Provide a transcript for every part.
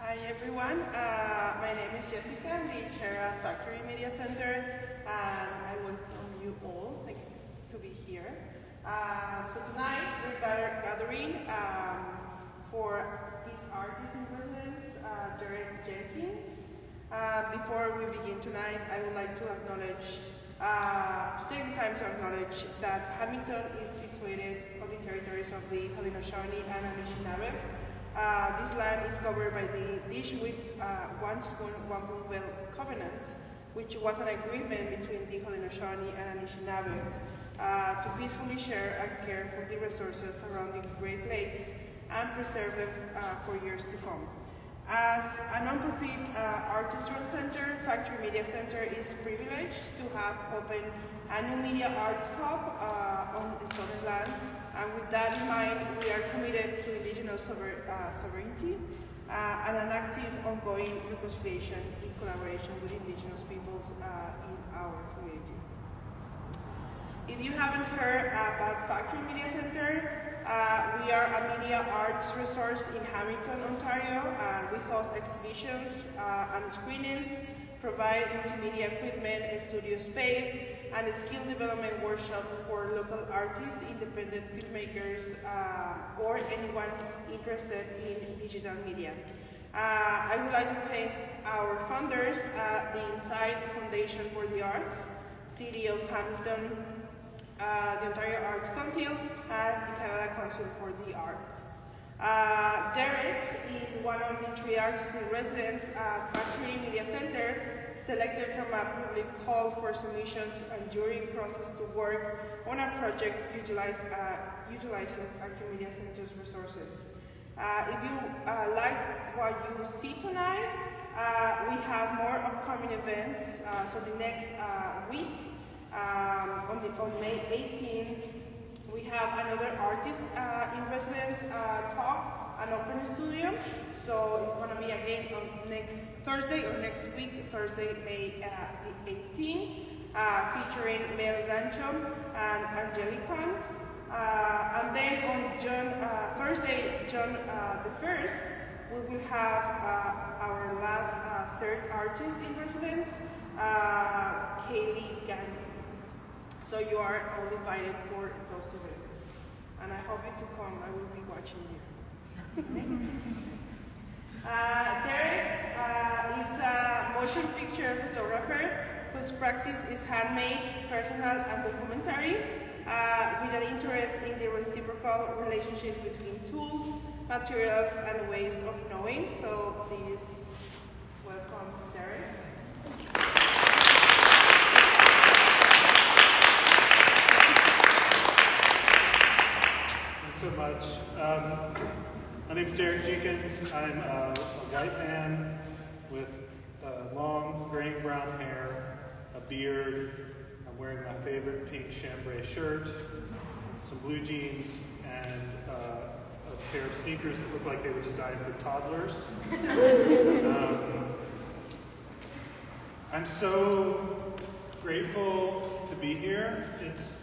Hi everyone, my name is Jessica, I'm the chair at Factory Media Center, and I welcome you all to be here. So tonight we're gathering for this Artist-in-Residence Derek Jenkins. Before we begin tonight, I would like to acknowledge, to take the time to acknowledge that Hamilton is situated on the territories of the Haudenosaunee and Anishinaabe. This land is covered by the Dish with One Spoon, One Well Covenant, which was an agreement between the Haudenosaunee and Anishinaabe to peacefully share and care for the resources around the Great Lakes and preserve them for years to come. As a non-profit artisan center, Factory Media Center is privileged to have opened a new media arts hub on the Southern land. And with that in mind, we are committed to indigenous sovereignty and an active ongoing reconciliation in collaboration with indigenous peoples in our community. If you haven't heard about Factory Media Center, we are a media arts resource in Hamilton, Ontario. We host exhibitions and screenings, provide multimedia equipment, a studio space, and a skill development workshop for local artists, independent filmmakers, or anyone interested in digital media. I would like to thank our funders, the Inside Foundation for the Arts, City of Hamilton, the Ontario Arts Council, and the Canada Council for the Arts. Derek is one of the 3 artists-in-residence at Factory Media Center, selected from a public call for submissions and jury process to work on a project utilizing Factory Media Center's resources. If you like what you see tonight, we have more upcoming events. So the next week, on May 18, we have another artist-in-residence talk, an open studio. So it's going to be again on next Thursday or next week, Thursday, May 18, featuring Mel Rancho and Angelica. And then on Thursday, June the 1st, we will have our last third artist in residence, Kaylee Gandhi. So you are all invited for those events. And I hope you to come, I will be watching you. Derek is a motion picture photographer whose practice is handmade, personal, and documentary, with an interest in the reciprocal relationship between tools, materials, and ways of knowing. So please welcome Derek. Thanks so much. My name's Derek Jenkins. I'm a white man with long graying brown hair, a beard. I'm wearing my favorite pink chambray shirt, some blue jeans, and a pair of sneakers that look like they were designed for toddlers. I'm so grateful to be here. It's,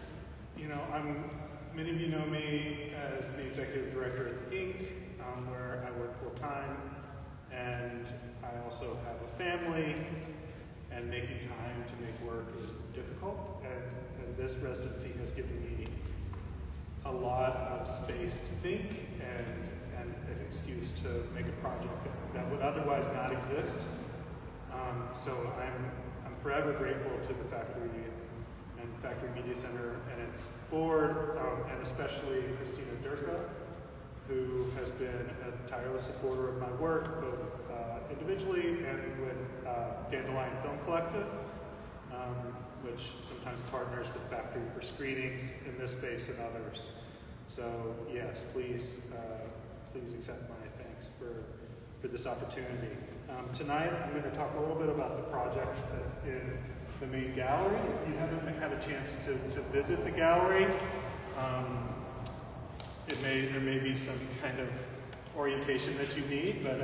many of you know me as the executive director at the Inc., where I work full-time, and I also have a family, and making time to make work is difficult, and this residency has given me a lot of space to think and an excuse to make a project that would otherwise not exist. So I'm forever grateful to the Factory and Factory Media Center and its board, and especially Christina Durka, who has been a tireless supporter of my work, both individually and with Dandelion Film Collective, which sometimes partners with Factory for screenings in this space and others. So yes, please accept my thanks for this opportunity. Tonight I'm going to talk a little bit about the project that's in the main gallery. If you haven't had a chance to visit the gallery, there may be some kind of orientation that you need, but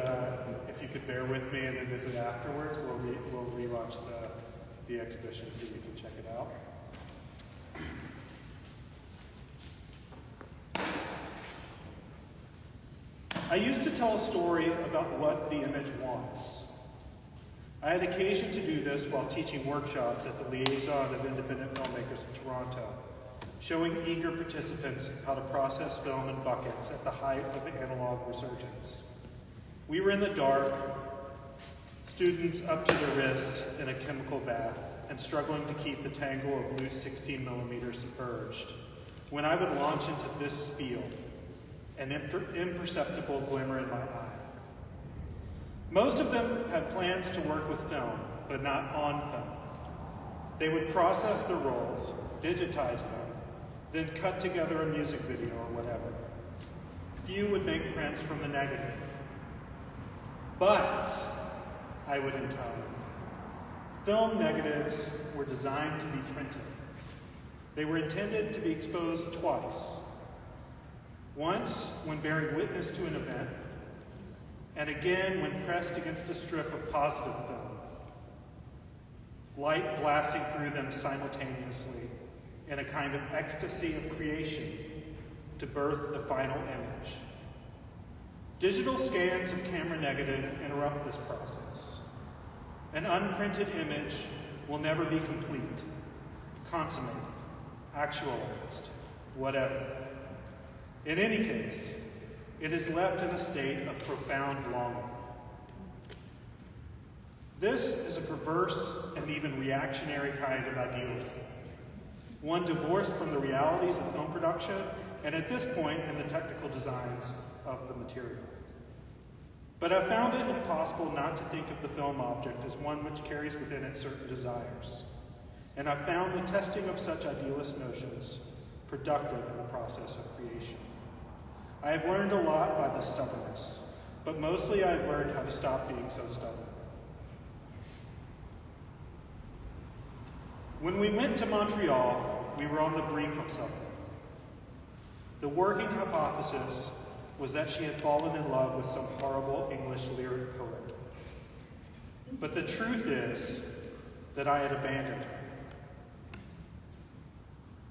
if you could bear with me and then visit afterwards, we'll relaunch the exhibition so you can check it out. I used to tell a story about what the image wants. I had occasion to do this while teaching workshops at the Liaison of Independent Filmmakers in Toronto, showing eager participants how to process film in buckets at the height of the analog resurgence. We were in the dark, students up to their wrist in a chemical bath and struggling to keep the tangle of loose 16 millimeters submerged, when I would launch into this spiel, an imperceptible glimmer in my eye. Most of them had plans to work with film, but not on film. They would process the rolls, digitize them, then cut together a music video or whatever. Few would make prints from the negative. But, I would intone, film negatives were designed to be printed. They were intended to be exposed twice. Once, when bearing witness to an event, and again when pressed against a strip of positive film, light blasting through them simultaneously in a kind of ecstasy of creation to birth the final image. Digital scans of camera negative interrupt this process. An unprinted image will never be complete, consummated, actualized, whatever. In any case, it is left in a state of profound longing. This is a perverse and even reactionary kind of idealism, one divorced from the realities of film production and at this point in the technical designs of the material. But I've found it impossible not to think of the film object as one which carries within it certain desires, and I've found the testing of such idealist notions productive in the process of creation. I have learned a lot by this stubbornness, but mostly I've learned how to stop being so stubborn. When we went to Montreal, we were on the brink of something. The working hypothesis was that she had fallen in love with some horrible English lyric poet. But the truth is that I had abandoned her.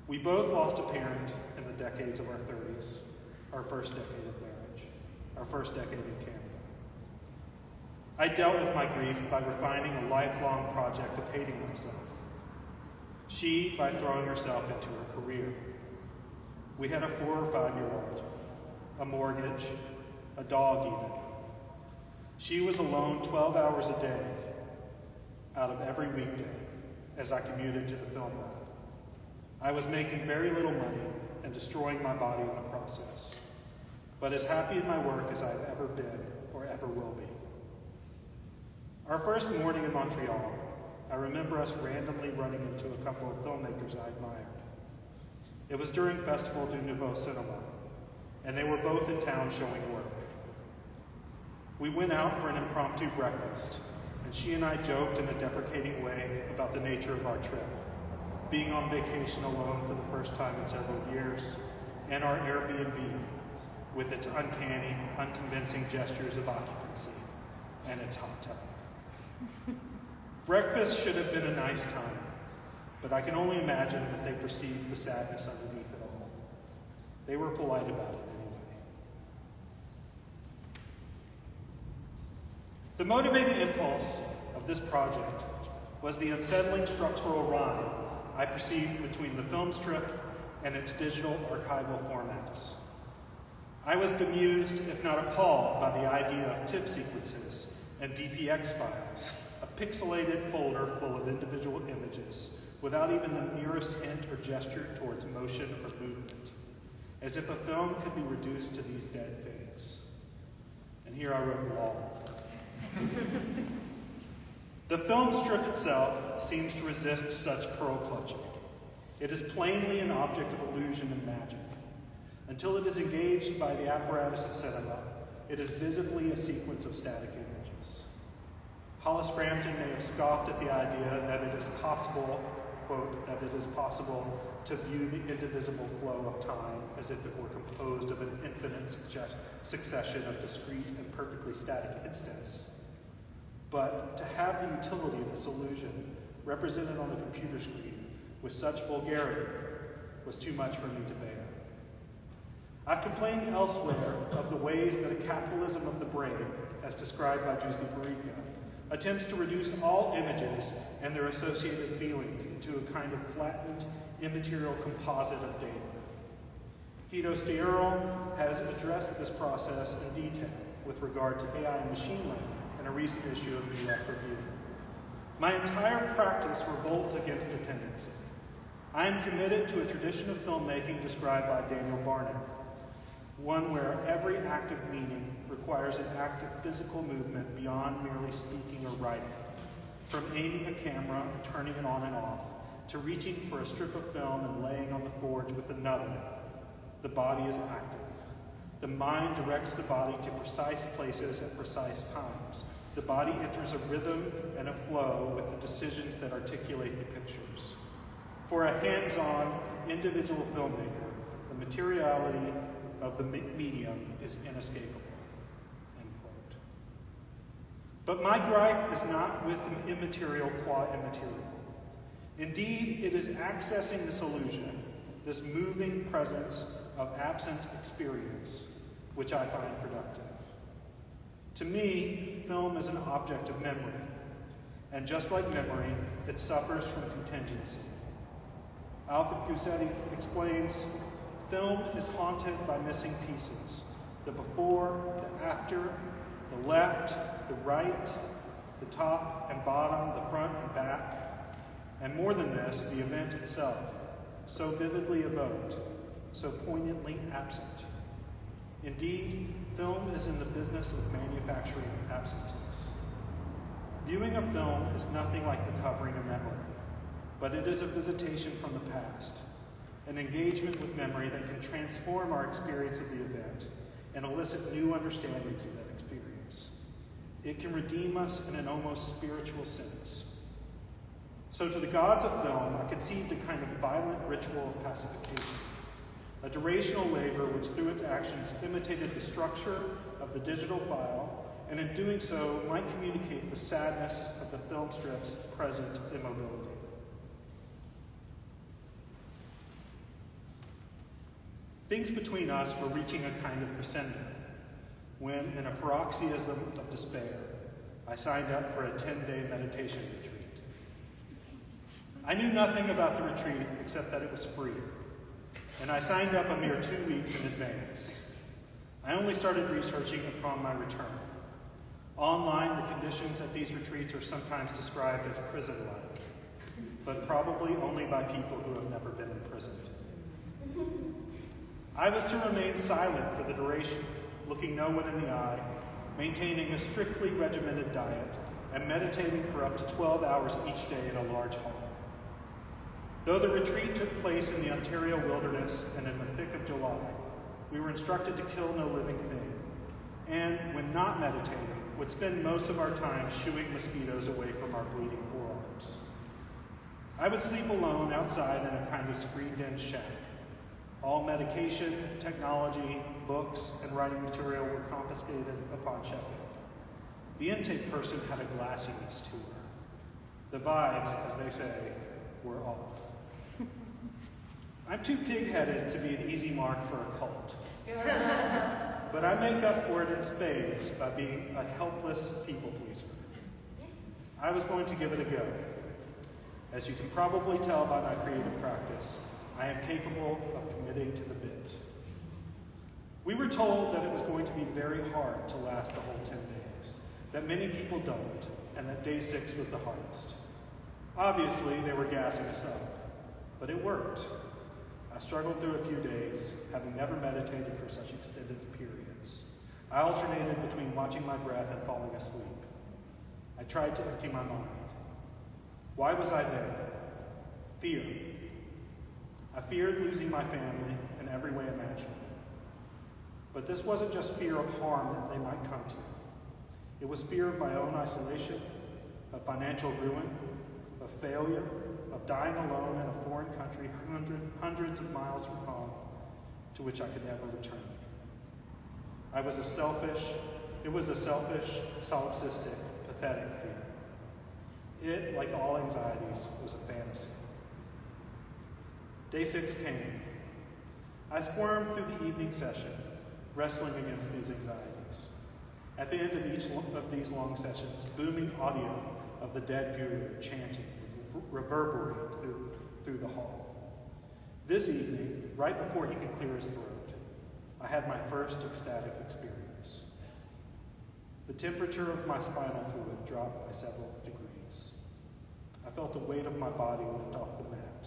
We both lost a parent in the decades of our 30s, our first decade of marriage, our first decade in Canada. I dealt with my grief by refining a lifelong project of hating myself. She by throwing herself into her career. We had a 4 or 5-year-old, a mortgage, a dog even. She was alone 12 hours a day out of every weekday as I commuted to the film lab. I was making very little money and destroying my body in the process, but as happy in my work as I've ever been or ever will be. Our first morning in Montreal, I remember us randomly running into a couple of filmmakers I admired. It was during Festival du Nouveau Cinema, and they were both in town showing work. We went out for an impromptu breakfast, and she and I joked in a deprecating way about the nature of our trip, being on vacation alone for the first time in several years, and our Airbnb, with its uncanny, unconvincing gestures of occupancy, and its hot tub. Breakfast should have been a nice time, but I can only imagine that they perceived the sadness underneath it all. They were polite about it anyway. The motivating impulse of this project was the unsettling structural rhyme I perceived between the film strip and its digital archival formats. I was bemused, if not appalled, by the idea of TIFF sequences and DPX files, a pixelated folder full of individual images, without even the merest hint or gesture towards motion or movement, as if a film could be reduced to these dead things. And here I wrote wall. The film strip itself seems to resist such pearl clutching. It is plainly an object of illusion and magic. Until it is engaged by the apparatus of cinema, it is visibly a sequence of static images. Hollis Frampton may have scoffed at the idea that it is possible, quote, that it is possible to view the indivisible flow of time as if it were composed of an infinite succession of discrete and perfectly static instants. But to have the utility of this illusion represented on the computer screen with such vulgarity was too much for me to bear. I've complained elsewhere of the ways that a capitalism of the brain, as described by Giuseppe Barica, attempts to reduce all images and their associated feelings into a kind of flattened, immaterial composite of data. Guido Stierl has addressed this process in detail with regard to AI and machine learning in a recent issue of the Left Review. My entire practice revolts against the tendency. I am committed to a tradition of filmmaking described by Daniel Barnett, one where every act of meaning requires an act of physical movement beyond merely speaking or writing. From aiming a camera and turning it on and off, to reaching for a strip of film and laying on the forge with another, the body is active. The mind directs the body to precise places at precise times. The body enters a rhythm and a flow with the decisions that articulate the pictures. For a hands-on, individual filmmaker, the materiality of the medium is inescapable, end quote. But my gripe is not with the immaterial qua immaterial. Indeed, it is accessing this illusion, this moving presence of absent experience, which I find productive. To me, film is an object of memory, and just like memory, it suffers from contingency. Alfred Gussetti explains, film is haunted by missing pieces, the before, the after, the left, the right, the top and bottom, the front and back, and more than this, the event itself, so vividly evoked, so poignantly absent. Indeed, film is in the business of manufacturing absences. Viewing a film is nothing like recovering a memory, but it is a visitation from the past, an engagement with memory that can transform our experience of the event and elicit new understandings of that experience. It can redeem us in an almost spiritual sense. So to the gods of film, I conceived a kind of violent ritual of pacification, a durational labor which through its actions imitated the structure of the digital file, and in doing so might communicate the sadness of the film strip's present immobility. Things between us were reaching a kind of crescendo, when in a paroxysm of despair, I signed up for a 10-day meditation retreat. I knew nothing about the retreat except that it was free, and I signed up a mere 2 weeks in advance. I only started researching upon my return. Online, the conditions at these retreats are sometimes described as prison-like, but probably only by people who have never been imprisoned. I was to remain silent for the duration, looking no one in the eye, maintaining a strictly regimented diet, and meditating for up to 12 hours each day in a large hall. Though the retreat took place in the Ontario wilderness and in the thick of July, we were instructed to kill no living thing, and, when not meditating, would spend most of our time shooing mosquitoes away from our bleeding forearms. I would sleep alone outside in a kind of screened-in shack. All medication, technology, books, and writing material were confiscated upon check-in. The intake person had a glassiness to her. The vibes, as they say, were off. I'm too pig-headed to be an easy mark for a cult. But I make up for it in spades by being a helpless people pleaser. I was going to give it a go. As you can probably tell by my creative practice, I am capable of committing to the bit. We were told that it was going to be very hard to last the whole 10 days, that many people don't, and that day 6 was the hardest. Obviously, they were gassing us up, but it worked. I struggled through a few days, having never meditated for such extended periods. I alternated between watching my breath and falling asleep. I tried to empty my mind. Why was I there? Fear. I feared losing my family in every way imaginable. But this wasn't just fear of harm that they might come to. It was fear of my own isolation, of financial ruin, of failure, of dying alone in a foreign country hundreds of miles from home, to which I could never return. It was a selfish, solipsistic, pathetic fear. It, like all anxieties, was a fantasy. Day 6 came. I squirmed through the evening session, wrestling against these anxieties. At the end of each of these long sessions, booming audio of the dead guru chanting reverberated through the hall. This evening, right before he could clear his throat, I had my first ecstatic experience. The temperature of my spinal fluid dropped by several degrees. I felt the weight of my body lift off the mat.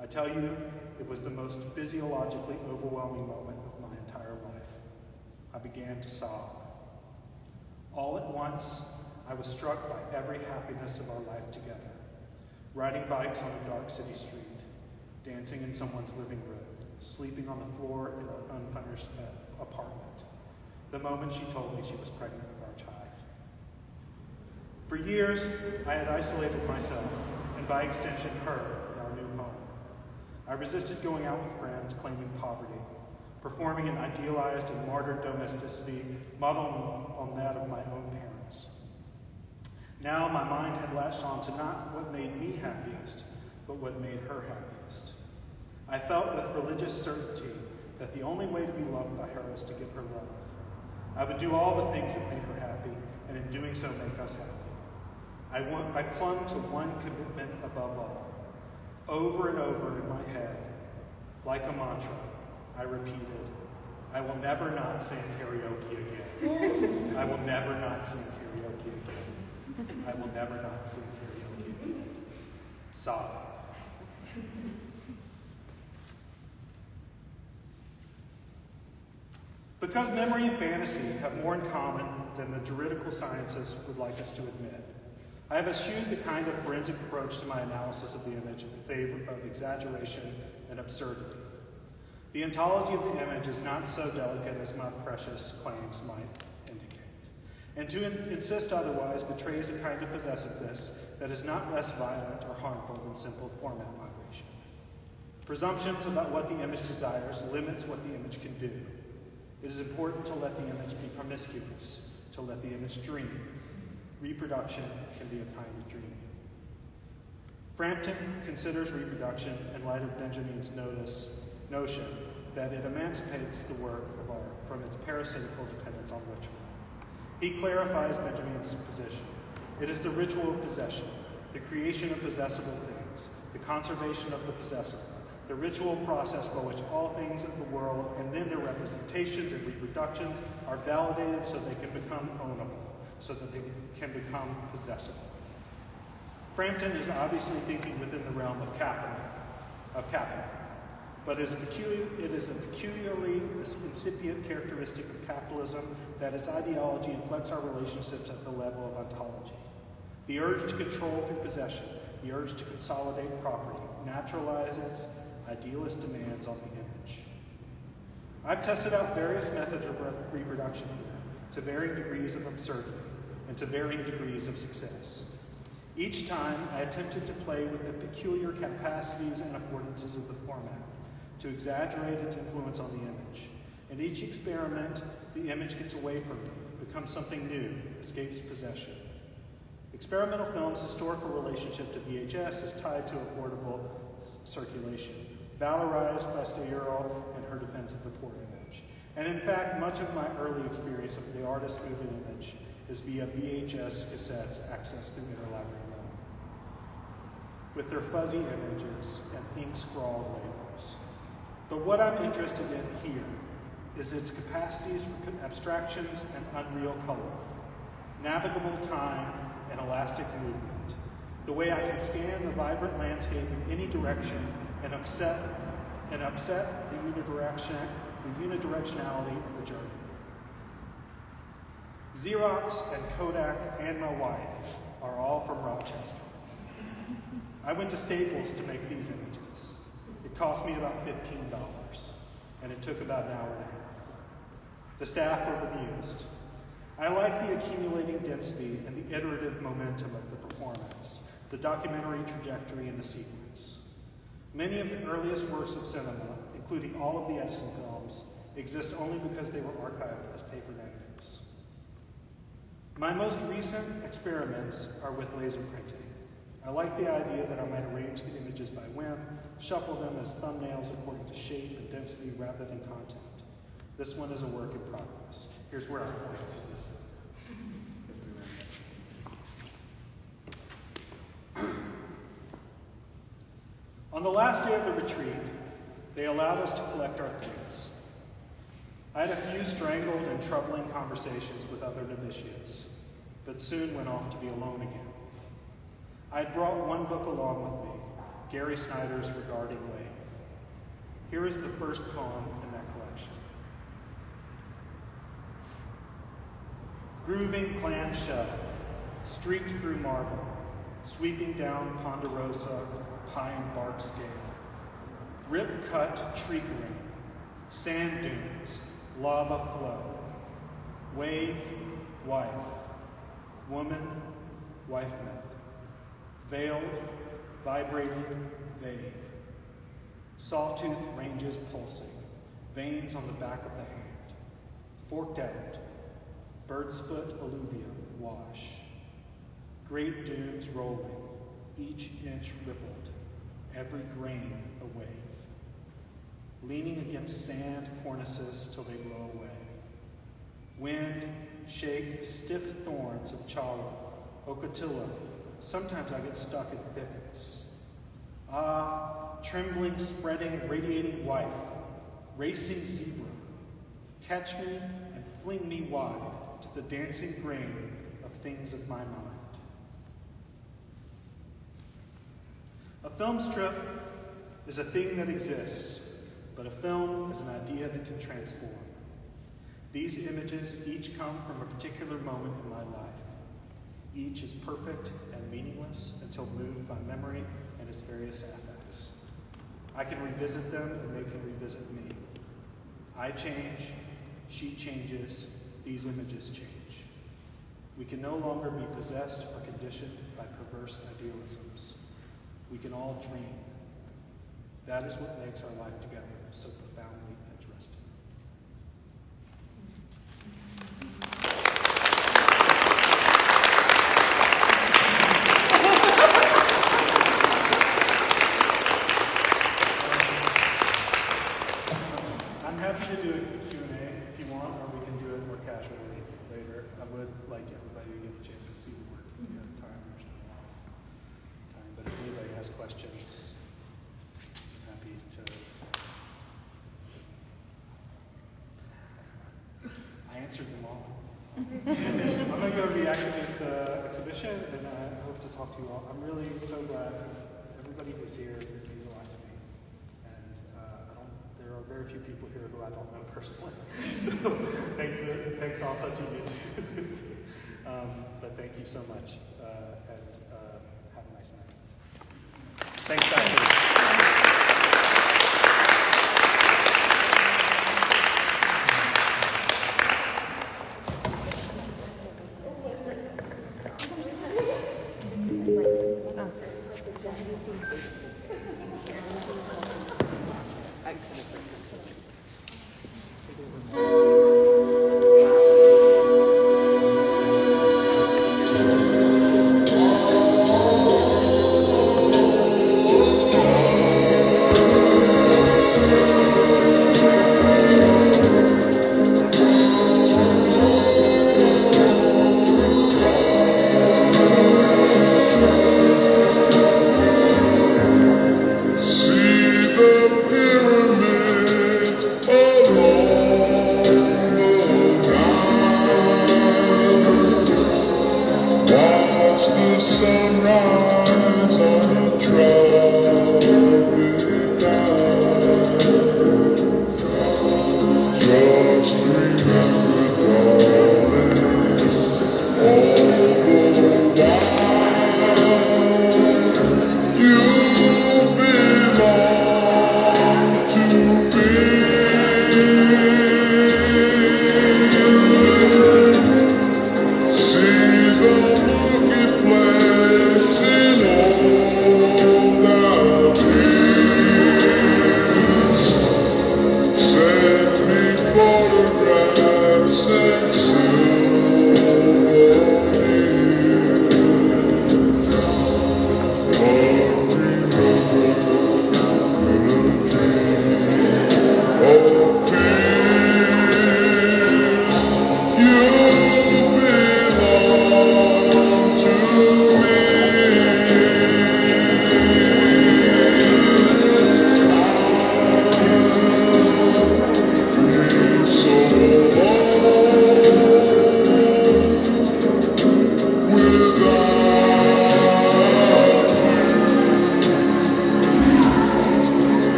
I tell you, it was the most physiologically overwhelming moment of my entire life. I began to sob. All at once, I was struck by every happiness of our life together. Riding bikes on a dark city street, dancing in someone's living room, sleeping on the floor in an unfurnished apartment. The moment she told me she was pregnant with our child. For years, I had isolated myself, and by extension her, in our new home. I resisted going out with friends claiming poverty, performing an idealized and martyred domesticity modeled on that of my own parents. Now my mind had latched on to not what made me happiest, but what made her happiest. I felt with religious certainty that the only way to be loved by her was to give her love. I would do all the things that made her happy, and in doing so make us happy. I clung to one commitment above all. Over and over in my head, like a mantra, I repeated, I will never not sing karaoke again. I will never not sing karaoke again. I will never not sing karaoke again. Sob. Because memory and fantasy have more in common than the juridical sciences would like us to admit, I have eschewed the kind of forensic approach to my analysis of the image in favor of exaggeration and absurdity. The ontology of the image is not so delicate as my precious claims might indicate. And to insist otherwise betrays a kind of possessiveness that is not less violent or harmful than simple format migration. Presumptions about what the image desires limits what the image can do. It is important to let the image be promiscuous, to let the image dream. Reproduction can be a kind of dream. Frampton considers reproduction in light of Benjamin's notion that it emancipates the work of art from its parasitical dependence on ritual. He clarifies Benjamin's position. It is the ritual of possession, the creation of possessible things, the conservation of the possessible, the ritual process by which all things of the world and then their representations and reproductions are validated so they can become ownable, so that they can become possessible. Frampton is obviously thinking within the realm of capital, but it is a peculiarly incipient characteristic of capitalism that its ideology inflects our relationships at the level of ontology. The urge to control through possession, the urge to consolidate property, naturalizes idealist demands on the image. I've tested out various methods of reproduction here, to varying degrees of absurdity and to varying degrees of success. Each time, I attempted to play with the peculiar capacities and affordances of the format, to exaggerate its influence on the image. In each experiment, the image gets away from me, becomes something new, escapes possession. Experimental film's historical relationship to VHS is tied to affordable circulation, valorized by Steyerl and her defense of the poor image. And in fact, much of my early experience of the artist moving image is via VHS cassettes accessed through interlibrary loan, with their fuzzy images and ink-scrawled labels. But what I'm interested in here is its capacities for abstractions and unreal color. navigable time, and elastic movement. The way I can scan the vibrant landscape in any direction and upset the unidirectionality of the journey. Xerox and Kodak and my wife are all from Rochester. I went to Staples to make these images. It cost me about $15, and it took about an hour and a half. The staff were bemused. I like the accumulating density and the iterative momentum of the performance, the documentary trajectory and the sequence. Many of the earliest works of cinema, including all of the Edison films, exist only because they were archived as paper negatives. My most recent experiments are with laser printing. I like the idea that I might arrange the images by whim, shuffle them as thumbnails according to shape and density rather than content. This one is a work in progress. Here's where I'm going. On the last day of the retreat, they allowed us to collect our things. I had a few strangled and troubling conversations with other novitiates, but soon went off to be alone again. I had brought one book along with me, Gary Snyder's Regarding Wave. Here is the first poem in that collection. Grooving clamshell, streaked through marble, sweeping down ponderosa, pine bark scale. Rip-cut tree grain, sand dunes, lava flow. Wave, wife, woman, wife milk. Veiled, vibrating, vague. Sawtooth ranges pulsing, veins on the back of the hand. Forked out, bird's foot alluvium, wash. Great dunes rolling, each inch rippled, every grain a wave. Leaning against sand cornices till they blow away. Wind, shake stiff thorns of chala, ocatilla. Sometimes I get stuck in thickets. Ah, trembling, spreading, radiating wife, racing zebra. Catch me and fling me wide to the dancing grain of things of my mind. A film strip is a thing that exists, but a film is an idea that can transform. These images each come from a particular moment in my life. Each is perfect and meaningless until moved by memory and its various affects. I can revisit them and they can revisit me. I change, she changes, these images change. We can no longer be possessed or conditioned by perverse idealisms. We can all dream. That is what makes our life together so profoundly interesting. I'm happy to do a Q&A if you want, or we can do it more casually later. I would like everybody to get a chance to see the work if you have time. But if anybody has questions, I'm happy to. I answered them all. I'm going to go reactivate the exhibition, and I hope to talk to you all. I'm really so glad everybody who's here means a lot to me. And there are very few people here who I don't know personally. So thanks also to you too. But thank you so much, and have a nice night. Thanks, Doctor. Oh.